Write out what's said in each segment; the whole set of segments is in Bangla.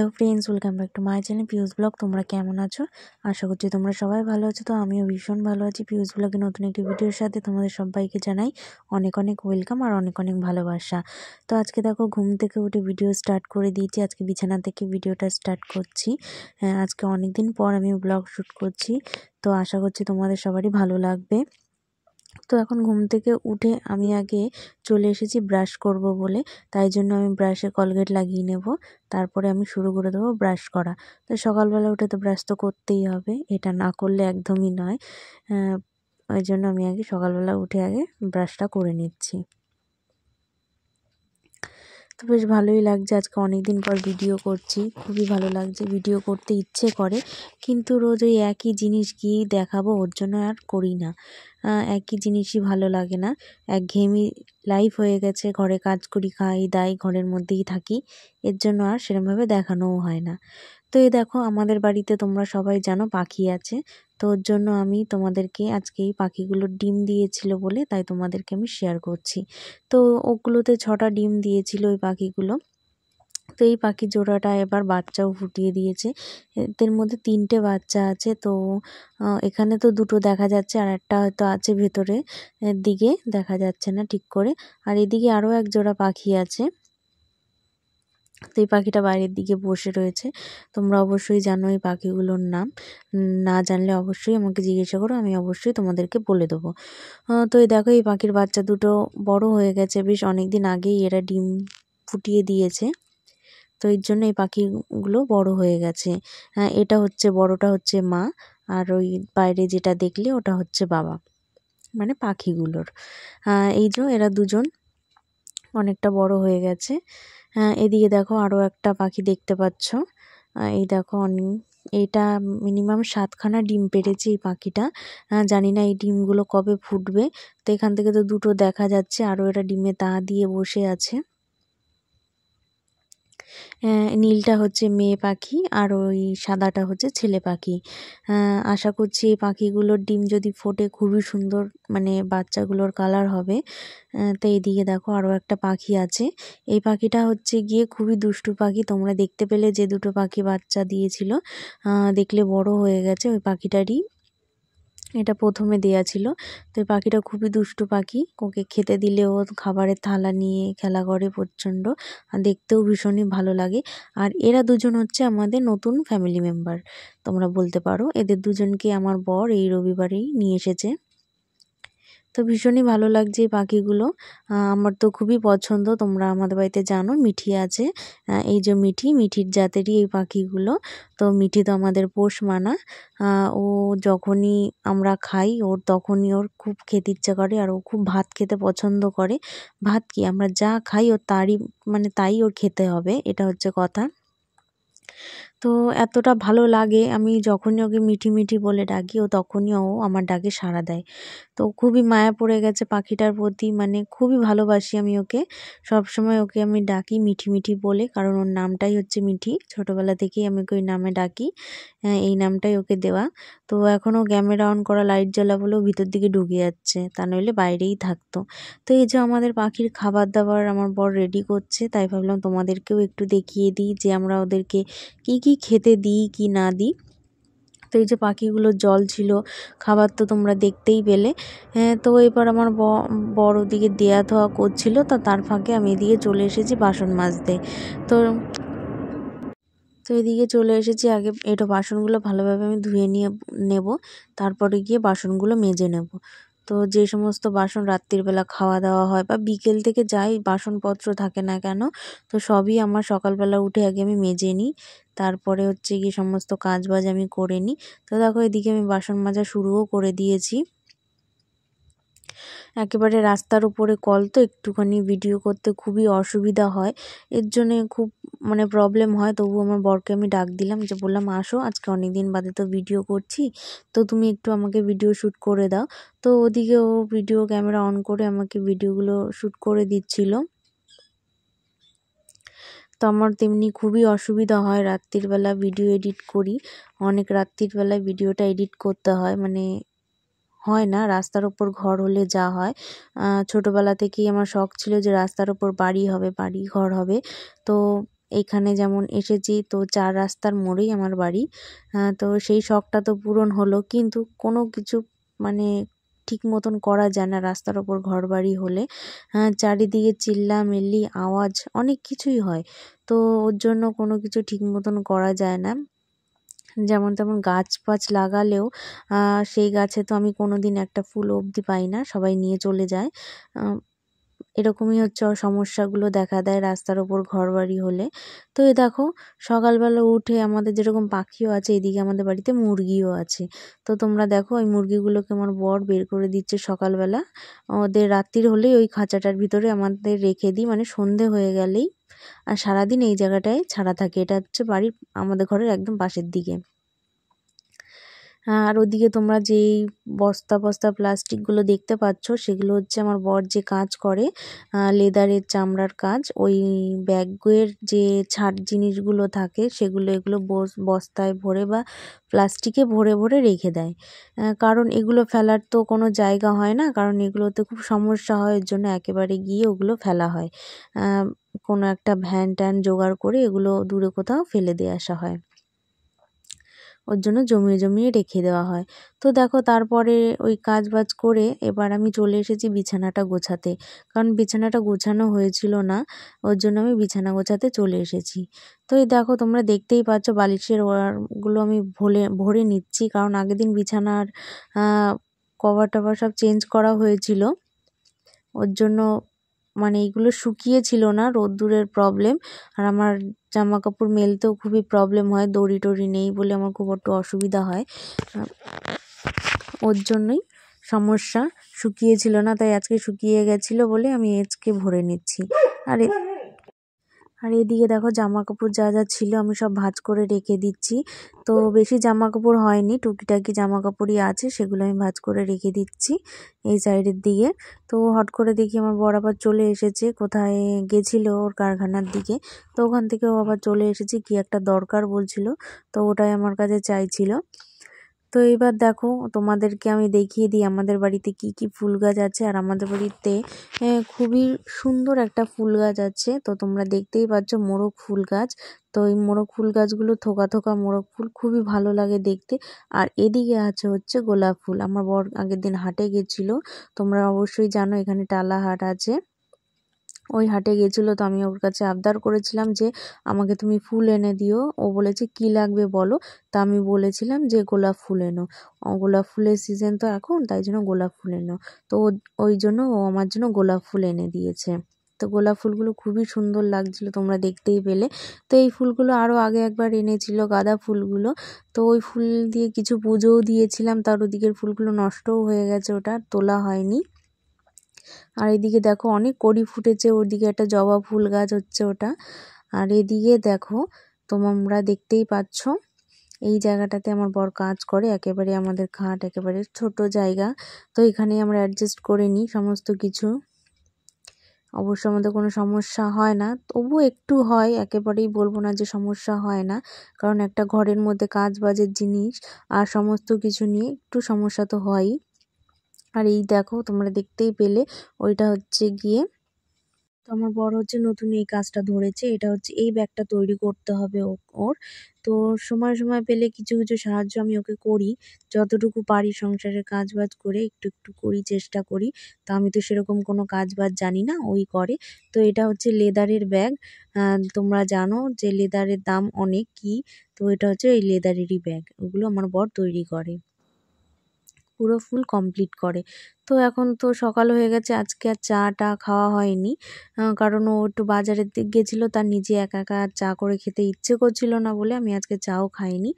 Hello friends, welcome back to my channel পিউস blog. তোমরা কেমন আছো? আশা করছি তোমরা সবাই ভালো আছো। তো আমিও ভীষণ ভালো আছি। পিউস ব্লগে নতুন একটি ভিডিওর সাথে তোমাদের সবাইকে জানাই অনেক অনেক ওয়েলকাম আর অনেক অনেক ভালোবাসা। তো আজকে দেখো ঘুম থেকে উঠে ভিডিও স্টার্ট করে দিয়েছি। আজকে বিছানা থেকে ভিডিওটা স্টার্ট করছি। আজকে অনেক দিন পর আমি ব্লগ শ্যুট করছি। তো আশা করছি তোমাদের সবারই ভালো লাগবে। তো এখন ঘুম থেকে উঠে আমি আগে চলে এসেছি ব্রাশ করব বলে। তাই জন্য আমি ব্রাশে কলগেট লাগিয়ে নেব, তারপরে আমি শুরু করে দেবো ব্রাশ করা। তো সকালবেলা উঠে তো ব্রাশ তো করতেই হবে, এটা না করলে একদমই নয়। ওই জন্য আমি আগে সকালবেলা উঠে আগে ব্রাশটা করে নিচ্ছি। তো বেশ ভালোই লাগছে, আজকে অনেক দিন পর ভিডিও করছি, খুবই ভালো লাগছে। ভিডিও করতে ইচ্ছে করে, কিন্তু রোজ ওই একই জিনিস কি দেখাবো, ওর জন্য আর করি না। একই জিনিসই ভালো লাগে না, একঘেয়েমি লাইফ হয়ে গেছে। ঘরে কাজ করি, খাই দাই, ঘরের মধ্যেই থাকি, এর জন্য আর সেরকমভাবে দেখানোও হয় না। তো এই দেখো আমাদের বাড়িতে তোমরা সবাই জানো পাখি আছে। তো ওর জন্য আমি তোমাদেরকে আজকে এই পাখিগুলোর ডিম দিয়েছিল বলে তাই তোমাদেরকে আমি শেয়ার করছি। তো ওগুলোতে 6টা ডিম দিয়েছিল ওই পাখিগুলো। তো এই পাখির জোড়াটা এবার বাচ্চাও ফুটিয়ে দিয়েছে। এদের মধ্যে 3টে বাচ্চা আছে। তো এখানে তো 2টো দেখা যাচ্ছে, আর একটা হয়তো আছে ভেতরে দিকে, দেখা যাচ্ছে না ঠিক করে। আর এদিকে আরও এক জোড়া পাখি আছে। তো এই পাখিটা বাইরের দিকে বসে রয়েছে। তোমরা অবশ্যই জানো এই পাখিগুলোর নাম, না জানলে অবশ্যই আমাকে জিজ্ঞাসা করো, আমি অবশ্যই তোমাদেরকে বলে দেবো। তো এই দেখো এই পাখির বাচ্চা দুটো বড় হয়ে গেছে, বেশ অনেক দিন আগেই এরা ডিম ফুটিয়ে দিয়েছে। তো এর জন্য এই পাখিগুলো বড় হয়ে গেছে। এটা হচ্ছে বড়টা হচ্ছে মা, আর ওই বাইরে যেটা দেখলে ওটা হচ্ছে বাবা, মানে পাখিগুলোর। এই যে এরা দুজন অনেকটা বড় হয়ে গেছে। এদিকে দেখো আরও একটা পাখি দেখতে পাচ্ছ। এই দেখো এইটা মিনিমাম 7খানা ডিম পেড়েছে এই পাখিটা। জানি না এই ডিমগুলো কবে ফুটবে। তো এখান থেকে তো 2টো দেখা যাচ্ছে, আরও এরা ডিমে তা দিয়ে বসে আছে। নীলটা হচ্ছে মেয়ে পাখি আর ওই সাদাটা হচ্ছে ছেলে পাখি। আশা করছি এই পাখিগুলোর ডিম যদি ফোটে খুবই সুন্দর, মানে বাচ্চাগুলোর কালার হবে। তো এইদিকে দেখো আরও একটা পাখি আছে। এই পাখিটা হচ্ছে গিয়ে খুবই দুষ্টু পাখি। তোমরা দেখতে পেলে যে 2টো পাখি বাচ্চা দিয়েছিল, দেখলে বড় হয়ে গেছে। ওই পাখিটারই এটা প্রথমে দেয়া ছিল। তো এই পাখিটা খুবই দুষ্টু পাখি, ওকে খেতে দিলে ও খাবারের থালা নিয়ে খেলা করে প্রচণ্ড, আর দেখতেও ভীষণই ভালো লাগে। আর এরা দুজন হচ্ছে আমাদের নতুন ফ্যামিলি মেম্বার, তোমরা বলতে পারো। এদের দুজনকে আমার বর এই রবিবারেই নিয়ে এসেছে। তো ভীষণই ভালো লাগছে এই পাখিগুলো, আমার তো খুবই পছন্দ। তোমরা আমাদের বাড়িতে জানো মিঠি আছে, এই যে মিঠির জাতেরই এই পাখিগুলো। তো মিঠি তো আমাদের পোষ মানা। ও যখনই আমরা খাই ওর তখনই ওর খুব খেতে ইচ্ছা করে, আর ও খুব ভাত খেতে পছন্দ করে। ভাত কি আমরা যা খাই ওর তারই, মানে তাই ওর খেতে হবে, এটা হচ্ছে কথা। তো এতটা ভালো লাগে, আমি যখনই ওকে মিঠি বলে ডাকি ও তখনই ও আমার ডাকে সাড়া দেয়। তো খুবই মায়া পড়ে গেছে পাখিটার প্রতি, মানে খুবই ভালোবাসি আমি ওকে। সবসময় ওকে আমি ডাকি মিঠি বলে, কারণ ওর নামটাই হচ্ছে মিঠি। ছোটোবেলা থেকেই আমি ওকে ওই নামে ডাকি, এই নামটাই ওকে দেওয়া। তো এখনও ক্যামেরা অন করা লাইট জ্বালা বলেও ভিতর দিকে ঢুকে যাচ্ছে, তা নইলে বাইরেই থাকতো। তো এই যে আমাদের পাখির খাবার দাবার আমার বর রেডি করছে, তাই ভাবলাম তোমাদেরকেও একটু দেখিয়ে দিই যে আমরা ওদেরকে কি খেতে দিই কি না দিই। তো এই যে পাখিগুলোর জল ছিল, খাবার তো তোমরা দেখতেই পেলে। তো এবার আমার বর ওদিকে দেয়া ধোয়া করছিল, তো তার ফাঁকে আমি এদিকে চলে এসেছি বাসন মাজতে। তো তো এদিকে চলে এসেছি, আগে এটা বাসনগুলো ভালোভাবে আমি ধুয়ে নিয়ে নেব, তারপরে গিয়ে বাসনগুলো মেজে নেব। তো যে সমস্ত বাসন রাত্রিবেলা খাওয়া দাওয়া হয় বা বিকেল থেকে যাই বাসনপত্র থাকে না কেন, তো সবই আমার সকালবেলা উঠে আগে আমি মেজে নিই, তারপরে হচ্ছে গিয়ে সমস্ত কাজবাজ আমি করে নিই। তো দেখো এদিকে আমি বাসন মাজা শুরুও করে দিয়েছি। একেবারে রাস্তার উপরে কল, তো একটুখানি ভিডিও করতে খুবই অসুবিধা হয়, এর জন্যে খুব মানে প্রবলেম হয়। তবু আমার বরকে আমি ডাক দিলাম, যে বললাম আসো, আজকে অনেক দিন বাদে তো ভিডিও করছি, তো তুমি একটু আমাকে ভিডিও শ্যুট করে দাও। তো ওদিকে ও ভিডিও ক্যামেরা অন করে আমাকে ভিডিওগুলো শ্যুট করে দিচ্ছিল। তো আমার তেমনি খুবই অসুবিধা হয়, রাত্রির বেলা ভিডিও এডিট করি, অনেক রাত্রির বেলায় ভিডিওটা এডিট করতে হয়, মানে হয় না। রাস্তার ওপর ঘর হলে যা হয়, ছোটোবেলা থেকেই আমার শখ ছিল যে রাস্তার ওপর বাড়ি হবে, বাড়ি ঘর হবে। তো এইখানে যেমন এসেছি, তো 4 রাস্তার মোড়েই আমার বাড়ি। তো সেই শখটা তো পূরণ হলো, কিন্তু কোনো কিছু মানে ঠিক মতন করা যায় না রাস্তার ওপর ঘরবাড়ি হলে। চারিদিকে চিল্লামিল্লি আওয়াজ অনেক কিছুই হয়, তো ওর জন্য কোনো কিছু ঠিক মতন করা যায় না। যেমন তেমন গাছ ফাছ লাগালেও সেই গাছে তো আমি কোনোদিন একটা ফুল অবধি পাই না, সবাই নিয়ে চলে যায়। এরকমই হচ্ছে সমস্যাগুলো দেখা দেয় রাস্তার ওপর ঘরবাড়ি হলে। তো এই দেখো, সকালবেলা উঠে আমাদের যেরকম পাখিও আছে, এদিকে আমাদের বাড়িতে মুরগিও আছে। তো তোমরা দেখো, ওই মুরগিগুলোকে আমার বর বের করে দিচ্ছে সকালবেলা। ওদের রাত্রির হলেই ওই খাঁচাটার ভিতরে আমাদের রেখে দিই, মানে সন্ধে হয়ে গেলেই। আর সারাদিন এই জায়গাটায় ছাড়া থাকে। এটা হচ্ছে বাড়ির আমাদের ঘরের একদম পাশের দিকে। আর ওদিকে তোমরা যেই বস্তা বস্তা প্লাস্টিকগুলো দেখতে পাচ্ছ, সেগুলো হচ্ছে আমার বর যে কাজ করে, লেদারের চামড়ার কাজ। ওই ব্যাগের যে ছাড় জিনিসগুলো থাকে সেগুলো এগুলো বস্তায় ভরে বা প্লাস্টিকে ভরে ভরে রেখে দেয়। কারণ এগুলো ফেলার তো কোনো জায়গা হয় না, কারণ এগুলোতে খুব সমস্যা হয়, এর জন্য একেবারে গিয়ে ওগুলো ফেলা হয়। কোনো একটা ভ্যান ট্যান জোগাড় করে এগুলো দূরে কোথাও ফেলে দিয়ে আসা হয়। ওর জন্য জমিয়ে জমিয়ে রেখে দেওয়া হয়। তো দেখো, তারপরে ওই কাজ বাজ করে এবার আমি চলে এসেছি বিছানাটা গোছাতে, কারণ বিছানাটা গোছানো হয়েছিল না, ওর জন্য আমি বিছানা গোছাতে চলে এসেছি। তো এই দেখো, তোমরা দেখতেই পাচ্ছ বালিশের ওয়ারগুলো আমি ভরে নিচ্ছি, কারণ আগের দিন বিছানার কভার টভার সব চেঞ্জ করা হয়েছিল। ওর জন্য মানে এইগুলো শুকিয়েছিল না, রোদ্দুরের প্রবলেম। আর আমার জামা কাপড় মেলতেও খুবই প্রবলেম হয়, দড়ি টড়ি নেই বলে আমার খুব একটু অসুবিধা হয়। ওর জন্যই সমস্যা, শুকিয়েছিল না, তাই আজকে শুকিয়ে গেছিলো বলে আমি আজকে ভরে নিচ্ছি। আর এদিকে দেখো, জামা কাপড় যা যা ছিল আমি সব ভাঁজ করে রেখে দিচ্ছি। তো বেশি জামা কাপড় হয়নি, টুকিটাকি জামা কাপড়ই আছে, সেগুলো আমি ভাঁজ করে রেখে দিচ্ছি এই সাইডের দিকে। তো হট করে দেখি আমার বর আবার চলে এসেছে, কোথায় গেছিল ওর কারখানার দিকে, তো ওখান থেকে ও আবার চলে এসেছে, কি একটা দরকার বলছিল, তো ওটাই আমার কাছে চাইছিল। তো এবার দেখো, তোমাদেরকে আমি দেখিয়ে দিই আমাদের বাড়িতে কি কি ফুল গাছ আছে। আর আমাদের বাড়িতে খুবই সুন্দর একটা ফুল গাছ আছে, তো তোমরা দেখতেই পাচ্ছ, মোরগ ফুল গাছ। তো এই মোরগ ফুল গাছগুলো থোকা থোকা মোরগ ফুল, খুবই ভালো লাগে দেখতে। আর এদিকে আছে হচ্ছে গোলাপ ফুল। আমার বর আগের দিন হাটে গেছিল, তোমরা অবশ্যই জানো এখানে টালা হাট আছে। ওই হাটে গেছিলো, তো আমি ওর কাছে আবদার করেছিলাম যে আমাকে তুমি ফুল এনে দিও। ও বলেছে কি লাগবে বলো, তা আমি বলেছিলাম যে গোলাপ ফুল এনো, গোলাপ ফুলের সিজন তো এখন, তাই জন্য গোলাপ ফুল এনো। তো ওই জন্য ও আমার জন্য গোলাপ ফুল এনে দিয়েছে। তো গোলাপ ফুলগুলো খুবই সুন্দর লাগছিল, তোমরা দেখতেই পেলে। তো এই ফুলগুলো আরও আগে একবার এনেছিল, গাঁদা ফুলগুলো। তো ওই ফুল দিয়ে কিছু পুজোও দিয়েছিলাম, তার ওদিকের ফুলগুলো নষ্টও হয়ে গেছে, ওটা তোলা হয়নি। আর এদিকে দেখো, অনেক কড়ি ফুটেছে, ওদিকে একটা জবা ফুল গাছ হচ্ছে ওটা। আর এদিকে দেখো, তোমরা দেখতেই পাচ্ছ, এই জায়গাটাতে আমার বর কাজ করে, একেবারে আমাদের খাট একেবারে ছোট জায়গা, তো এখানেই আমরা অ্যাডজাস্ট করে নিই সমস্ত কিছু। অবশ্য আমাদের কোনো সমস্যা হয় না, তবু একটু হয়, একেবারেই বলবো না যে সমস্যা হয় না, কারণ একটা ঘরের মধ্যে কাজ বাজের জিনিস আর সমস্ত কিছু নিয়ে একটু সমস্যা তো হয়ই। আর এই দেখো, তোমরা দেখতেই পেলে, ওইটা হচ্ছে গিয়ে, তো আমার বর হচ্ছে নতুন এই কাজটা ধরেছে, এটা হচ্ছে এই ব্যাগটা তৈরি করতে হবে ওর। তো সময় সময় পেলে কিছু কিছু সাহায্য আমি ওকে করি, যতটুকু পারি সংসারের কাজ বাজ করে একটু একটু করি, চেষ্টা করি। তো আমি তো সেরকম কোনো কাজ বাজ জানি না, ওই করে। তো এটা হচ্ছে লেদারের ব্যাগ। তোমরা জানো যে লেদারের দাম অনেক, তো এটা হচ্ছে এই লেদারেরই ব্যাগ, ওগুলো আমার বর তৈরি করে, পুরো ফুল কমপ্লিট করে। তো এখন তো সকাল হয়ে গেছে, আজকে আর চা টা খাওয়া হয়নি, কারণ ও একটু বাজারের দিক গেছিলো, তার নিজে একা একা আর চা করে খেতে ইচ্ছে করছিল না বলে আমি আজকে চাও খাইনি।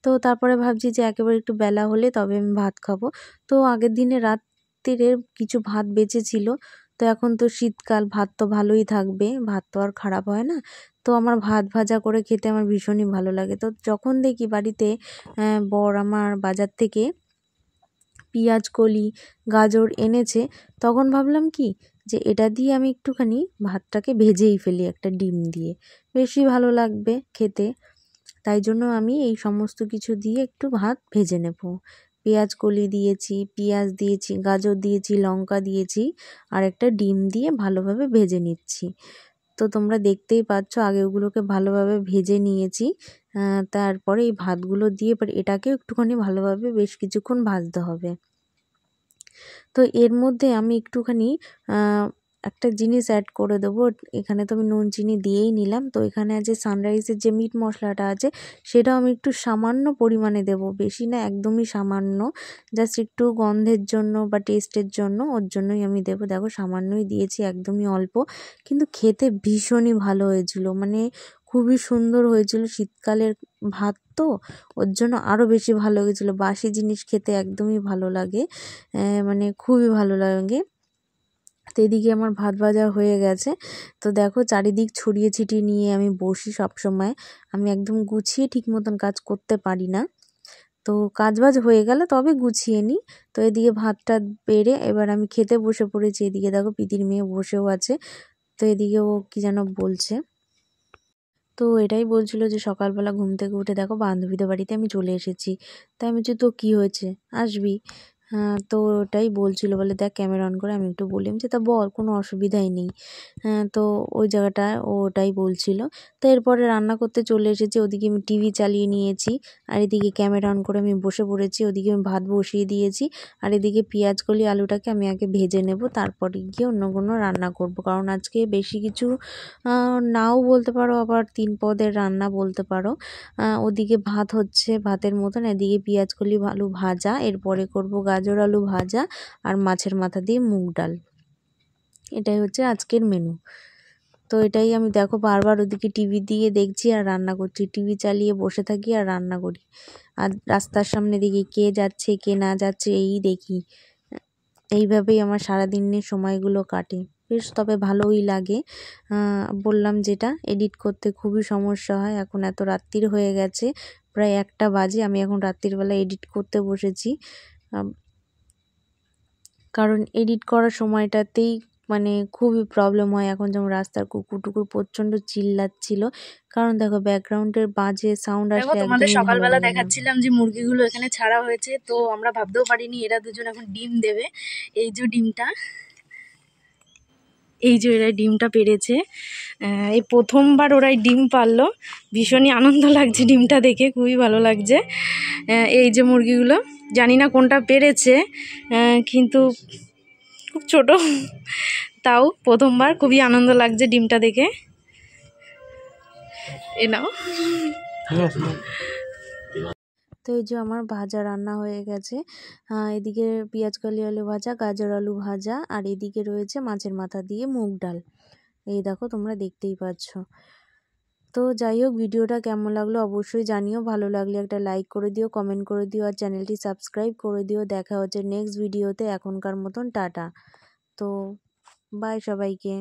তো তারপরে ভাবছি যে একেবারে একটু বেলা হলে তবে আমি ভাত খাবো। তো আগের দিনে রাত্রিরে কিছু ভাত বেঁচেছিল, তো এখন তো শীতকাল, ভাত তো ভালোই থাকবে, ভাত তো আর খারাপ হয় না। তো আমার ভাত ভাজা করে খেতে আমার ভীষণই ভালো লাগে। তো যখন দেখি বাড়িতে বর আমার বাজার থেকে পেঁয়াজ কলি গাজর এনেছে, তখন ভাবলাম কি যে এটা দিয়ে আমি একটুখানি ভাতটাকে ভেজেই ফেলি একটা ডিম দিয়ে, বেশি ভালো লাগবে খেতে। তাই জন্য আমি এই সমস্ত কিছু দিয়ে একটু ভাত ভেজে নেব। পেঁয়াজ কলি দিয়েছি, পেঁয়াজ দিয়েছি, গাজর দিয়েছি, লঙ্কা দিয়েছি, আর একটা ডিম দিয়ে ভালোভাবে ভেজে নিচ্ছি। তো তোমরা দেখতেই পাচ্ছ আগে ওগুলোকে ভালোভাবে ভেজে নিয়েছি। তারপরে এই ভাতগুলো দিয়ে এবার এটাকে একটুখানি ভালোভাবে বেশ কিছুক্ষণ ভাজতে হবে। তো এর মধ্যে আমি একটুখানি একটা জিনিস অ্যাড করে দেবো। এখানে তো আমি নুন চিনি দিয়েই নিলাম। তো এখানে আছে সানরাইজের যে মিট মশলাটা আছে সেটাও আমি একটু সামান্য পরিমাণে দেব, বেশি না, একদমই সামান্য, জাস্ট একটু গন্ধের জন্য বা টেস্টের জন্য, ওর জন্যই আমি দেবো। দেখো সামান্যই দিয়েছি, একদমই অল্প, কিন্তু খেতে ভীষণই ভালো হয়েছিল, মানে খুবই সুন্দর হয়েছিল। শীতকালের ভাত তো ওর জন্য আরও বেশি ভালো হয়েছিল। বাসি জিনিস খেতে একদমই ভালো লাগে, মানে খুবই ভালো লাগে। তো এদিকে আমার ভাত ভাজা হয়ে গেছে। তো দেখো চারিদিক ছড়িয়ে ছিটিয়ে নিয়ে আমি বসি সব সময়, আমি একদম গুছিয়ে ঠিক মতন কাজ করতে পারি না। তো কাজবাজ হয়ে গেলে তবে গুছিয়ে নিই। তো এদিকে ভাতটা বেড়ে এবার আমি খেতে বসে পড়েছি। এদিকে দেখো পিতির মেয়ে বসেও আছে। তো এদিকে ও কি যেন বলছে। তো এটাই বলছিল যে সকালবেলা ঘুম থেকে উঠে দেখো বান্ধবীদের বাড়িতে আমি চলে এসেছি। তাই আমি বলছি তো কী হয়েছে, আসবি? তো ওটাই বলছিল, বলে দেখ ক্যামেরা অন করে। আমি একটু বললাম যে তা বল, কোনো অসুবিধাই নেই। তো ওই জায়গাটায় ও ওটাই বলছিল। তো এরপরে রান্না করতে চলে এসেছি। ওদিকে আমি টিভি চালিয়ে নিয়েছি, আর এদিকে ক্যামেরা অন করে আমি বসে পড়েছি। ওদিকে আমি ভাত বসিয়ে দিয়েছি, আর এদিকে পেঁয়াজ কলি আলুটাকে আমি আগে ভেজে নেব, তারপরে গিয়ে অন্য কোনো রান্না করব। কারণ আজকে বেশি কিছু নাও বলতে পারো, আবার 3 পদের রান্না বলতে পারো। ওদিকে ভাত হচ্ছে ভাতের মতন, এদিকে পেঁয়াজ কলি আলু ভাজা, এরপরে করব গাজর আলু ভাজা আর মাছের মাথা দিয়ে মুগ ডাল। এটাই হচ্ছে আজকের মেনু। তো এটাই আমি দেখো বারবার ওদিকে টিভি দিয়ে দেখছি আর রান্না করছি, টিভি চালিয়ে বসে থাকি আর রান্না করি। আর রাস্তার সামনে দিকে কে যাচ্ছে কে না যাচ্ছে এই দেখি। এইভাবেই আমার সারাদিনের সময়গুলো কাটে, বেশ তবে ভালোই লাগে। বললাম যেটা, এডিট করতে খুবই সমস্যা হয়। এখন এত রাত্রির হয়ে গেছে, প্রায় 1টা বাজে, আমি এখন রাত্রিবেলা এডিট করতে বসেছি। কারণ এডিট করার সময়টাতেই মানে খুবই প্রবলেম হয়। এখন যেমন রাস্তার কুকুর টুকুর প্রচণ্ড চিল্লাচ্ছিল, কারণ দেখো ব্যাকগ্রাউন্ডের বাজে সাউন্ড দেখো আসলে তোমাদের একদমই ভালো সকালবেলা লাগে না। দেখাচ্ছিলাম যে মুরগিগুলো এখানে ছাড়া হয়েছে, তো আমরা ভাবতেও পারিনি এরা দুজন এখন ডিম দেবে। এই যে ডিমটা, এই যে এরা ডিমটা পেড়েছে, এই প্রথমবার ওরাই ডিম পারলো। ভীষণই আনন্দ লাগছে ডিমটা দেখে, খুবই ভালো লাগছে। এই যে মুরগিগুলো, জানি না কোনটা পেরেছে, কিন্তু খুব ছোট, তাও প্রথমবার, খুবই আনন্দ লাগছে ডিমটা দেখে। এ নাও। তো এই যে আমার ভাজা রান্না হয়ে গেছে। এদিকে পেঁয়াজ কলি আলু ভাজা, গাজর আলু ভাজা, আর এদিকে রয়েছে মাছের মাথা দিয়ে মুগ ডাল। এই দেখো তোমরা দেখতেই পাচ্ছ। তো যাই হোক, ভিডিওটা কেমন লাগলো অবশ্যই জানিও। ভালো লাগলে একটা লাইক করে দিও, কমেন্ট করে দিও, আর চ্যানেলটি সাবস্ক্রাইব করে দিও। দেখা হচ্ছে নেক্সট ভিডিওতে। এখনকার মতন টাটা। তো বাই সবাইকে।